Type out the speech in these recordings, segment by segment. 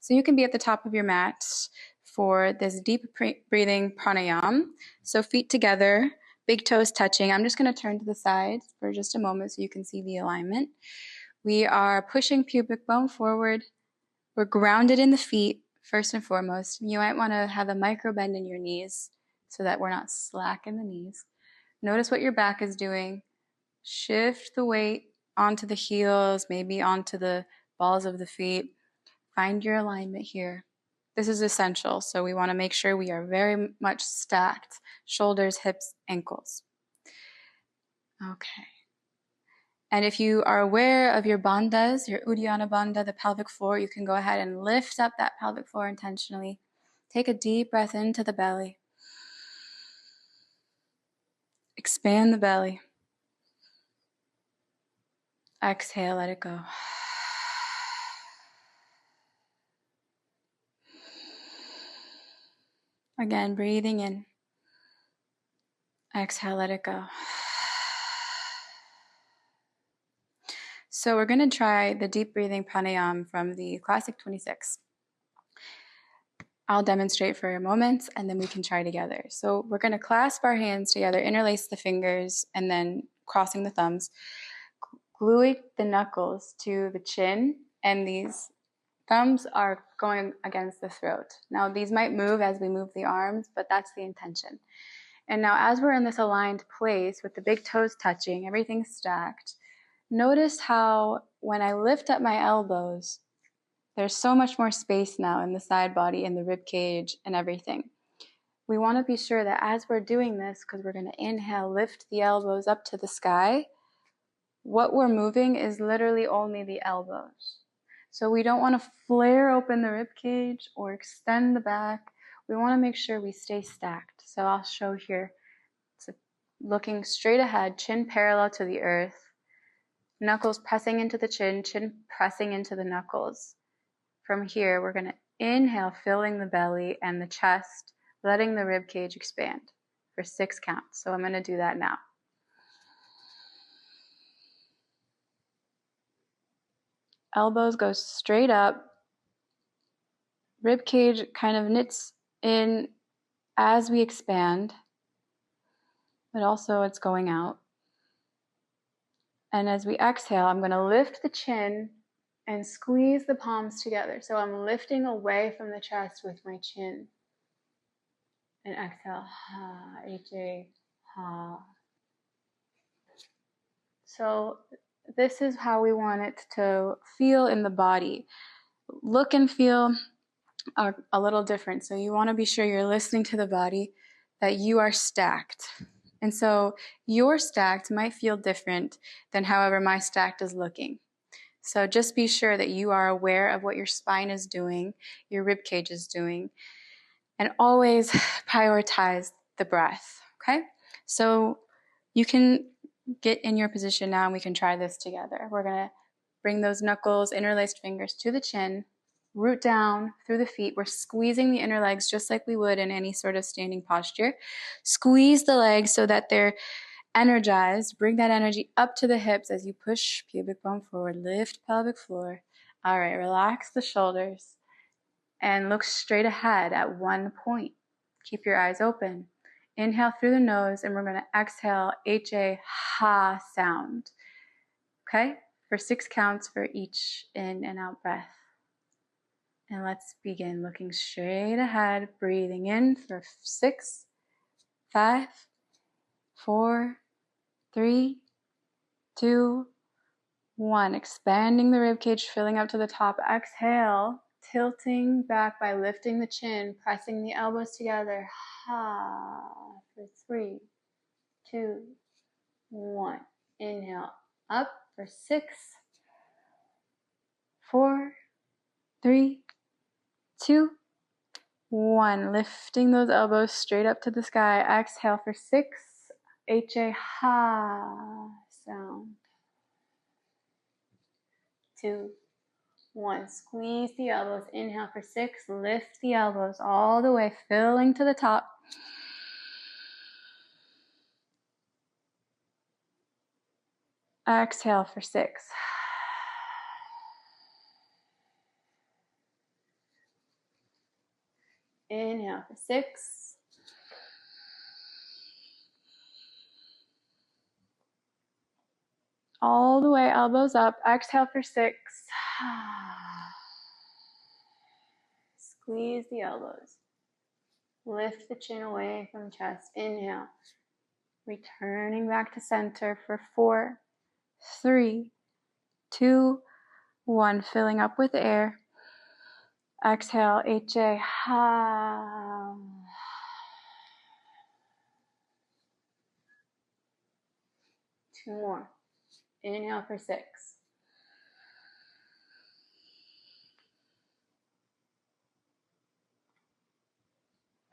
So you can be at the top of your mat for this deep breathing pranayama. So feet together, big toes touching. I'm just going to turn to the side for just a moment so you can see the alignment. We are pushing pubic bone forward. We're grounded in the feet, first and foremost. You might want to have a micro bend in your knees so that we're not slack in the knees. Notice what your back is doing. Shift the weight onto the heels, maybe onto the balls of the feet. Find your alignment here. This is essential, so we want to make sure we are very much stacked. Shoulders, hips, ankles. Okay. And if you are aware of your bandhas, your Uddiyana Bandha, the pelvic floor, you can go ahead and lift up that pelvic floor intentionally. Take a deep breath into the belly. Expand the belly. Exhale, let it go. Again, breathing in. Exhale, let it go. So we're going to try the deep breathing pranayama from the classic 26. I'll demonstrate for a moment and then we can try together. So we're going to clasp our hands together, interlace the fingers, and then crossing the thumbs, gluing the knuckles to the chin, and these thumbs are going against the throat. Now these might move as we move the arms, but that's the intention. And now as we're in this aligned place with the big toes touching, everything stacked, notice how when I lift up my elbows, there's so much more space now in the side body and the rib cage and everything. We want to be sure that as we're doing this, because we're going to inhale, lift the elbows up to the sky, what we're moving is literally only the elbows. So we don't want to flare open the rib cage or extend the back. We want to make sure we stay stacked. So I'll show here. So looking straight ahead, chin parallel to the earth, knuckles pressing into the chin, chin pressing into the knuckles. From here, we're going to inhale, filling the belly and the chest, letting the rib cage expand for 6 counts. So I'm going to do that now. Elbows go straight up. Rib cage kind of knits in as we expand, but also it's going out. And as we exhale, I'm going to lift the chin and squeeze the palms together. So I'm lifting away from the chest with my chin. And exhale, ha, H-A, ha. So this is how we want it to feel in the body. Look and feel are a little different. So you want to be sure you're listening to the body, that you are stacked. And so your stacked might feel different than however my stacked is looking. So just be sure that you are aware of what your spine is doing, your rib cage is doing, and always prioritize the breath, okay? So you can get in your position now and we can try this together. We're going to bring those knuckles, interlaced fingers to the chin, root down through the feet. We're squeezing the inner legs just like we would in any sort of standing posture. Squeeze the legs so that they're energized. Bring that energy up to the hips as you push pubic bone forward. Lift pelvic floor. All right, relax the shoulders and look straight ahead at one point. Keep your eyes open. Inhale through the nose, and we're going to exhale, H-A, ha sound. Okay? For 6 counts for each in and out breath. And let's begin looking straight ahead, breathing in for 6, 5, 4, 3, 2, 1. Expanding the ribcage, filling up to the top. Exhale, tilting back by lifting the chin, pressing the elbows together. Ha. For 3, 2, 1. Inhale, up for 6, 4, 3, 2, 1. Lifting those elbows straight up to the sky. Exhale for 6. H-A, ha sound. 2, 1. Squeeze the elbows. Inhale for 6. Lift the elbows all the way, filling to the top. Exhale for 6. Inhale for 6. All the way, elbows up. Exhale for 6. Squeeze the elbows. Lift the chin away from chest. Inhale. Returning back to center for 4, 3, 2, 1. Filling up with air. Exhale, HA. 2 more. Inhale for 6.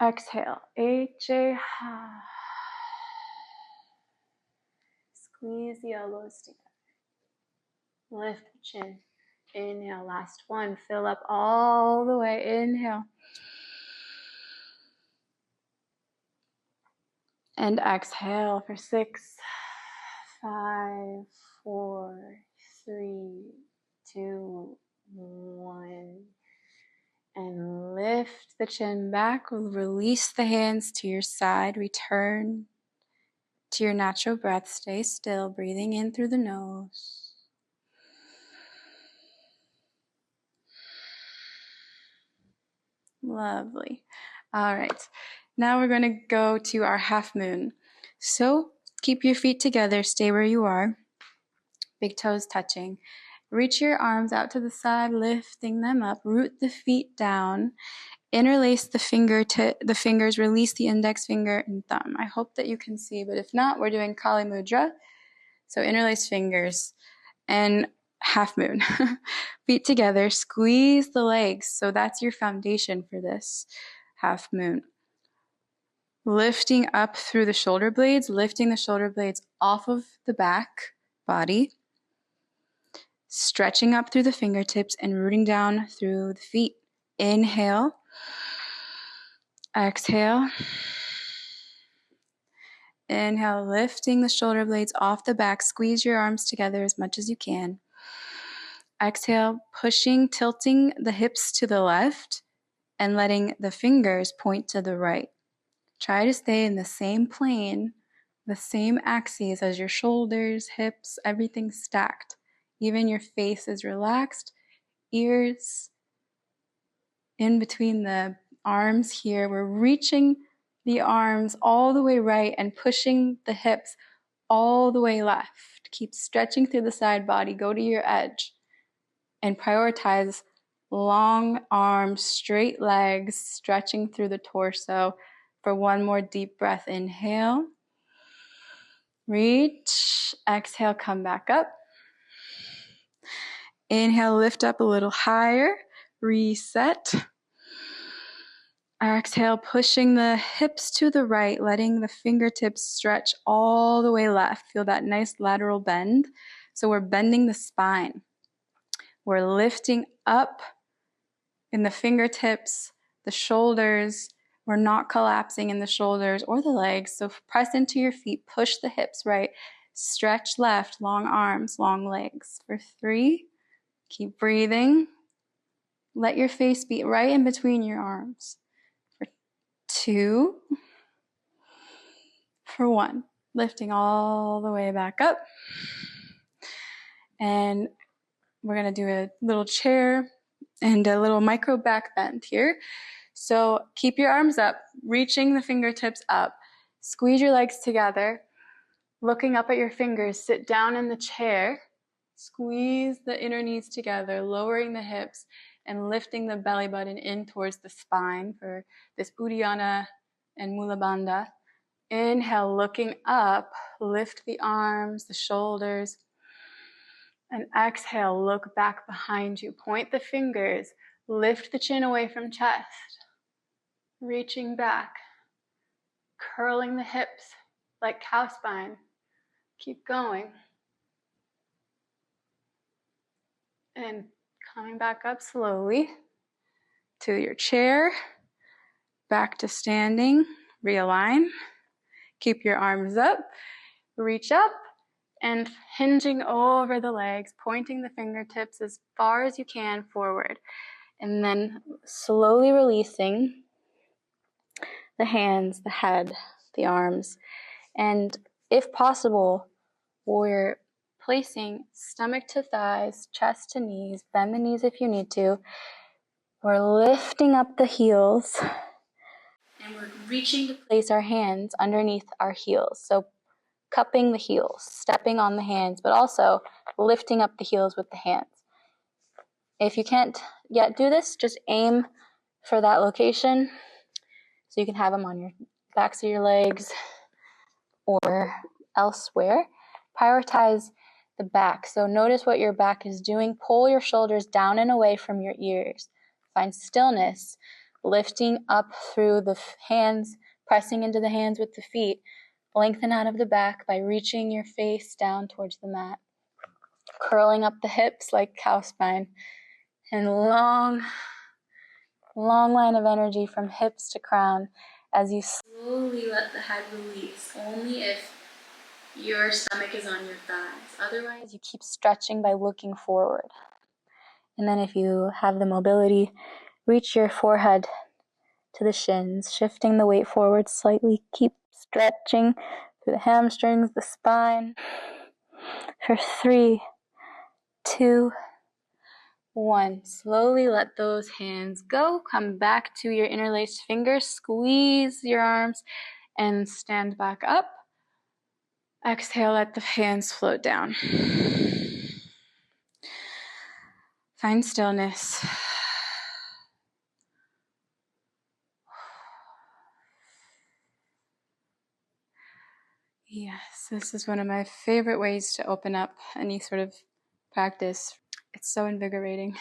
Exhale, HA. Squeeze the elbows together. Lift the chin. Inhale, last one. Fill up all the way. Inhale. And exhale for 6, 5, 4, 3, 2, 1. And lift the chin back. Release the hands to your side. Return to your natural breath. Stay still, breathing in through the nose. Lovely. All right. Now we're going to go to our half moon. So keep your feet together. Stay where you are. Big toes touching. Reach your arms out to the side, lifting them up. Root the feet down. Interlace the fingers. Release the index finger and thumb. I hope that you can see, but if not, we're doing Kali Mudra. So interlace fingers and half moon. Feet together. Squeeze the legs. So that's your foundation for this half moon. Lifting up through the shoulder blades, lifting the shoulder blades off of the back body, stretching up through the fingertips and rooting down through the feet. Inhale, exhale. Inhale, lifting the shoulder blades off the back. Squeeze your arms together as much as you can. Exhale, pushing, tilting the hips to the left and letting the fingers point to the right. Try to stay in the same plane, the same axes as your shoulders, hips, everything stacked. Even your face is relaxed. Ears in between the arms here. We're reaching the arms all the way right and pushing the hips all the way left. Keep stretching through the side body. Go to your edge and prioritize long arms, straight legs, stretching through the torso. For one more deep breath, inhale, reach, exhale, come back up. Inhale, lift up a little higher, reset. Exhale, pushing the hips to the right, letting the fingertips stretch all the way left. Feel that nice lateral bend. So we're bending the spine. We're lifting up in the fingertips, the shoulders. We're not collapsing in the shoulders or the legs. So press into your feet, push the hips right, stretch left, long arms, long legs. For 3, keep breathing. Let your face be right in between your arms. For 2, for 1, lifting all the way back up. And we're going to do a little chair and a little micro back bend here. So keep your arms up, reaching the fingertips up. Squeeze your legs together, looking up at your fingers. Sit down in the chair. Squeeze the inner knees together, lowering the hips and lifting the belly button in towards the spine for this Uddiyana and Mula Bandha. Inhale, looking up, lift the arms, the shoulders. And exhale, look back behind you. Point the fingers, lift the chin away from chest. Reaching back, curling the hips like cow spine. Keep going. And coming back up slowly to your chair, back to standing, realign. Keep your arms up, reach up, and hinging over the legs, pointing the fingertips as far as you can forward. And then slowly releasing. the hands, the head, the arms. And if possible, we're placing stomach to thighs, chest to knees, bend the knees if you need to. We're lifting up the heels, and we're reaching to place our hands underneath our heels. So cupping the heels, stepping on the hands, but also lifting up the heels with the hands. If you can't yet do this, just aim for that location so you can have them on your backs of your legs or elsewhere. Prioritize the back. So notice what your back is doing. Pull your shoulders down and away from your ears. Find stillness, lifting up through the hands, pressing into the hands with the feet. Lengthen out of the back by reaching your face down towards the mat. Curling up the hips like cow spine. And long line of energy from hips to crown as you slowly let the head release. Only if your stomach is on your thighs. Otherwise, you keep stretching by looking forward. And then if you have the mobility, reach your forehead to the shins, shifting the weight forward slightly. Keep stretching through the hamstrings, the spine. For 3, 2, 1. Slowly let those hands go. Come back to your interlaced fingers. Squeeze your arms and stand back up. Exhale, let the hands float down. Find stillness. Yes, this is one of my favorite ways to open up any sort of practice. It's so invigorating.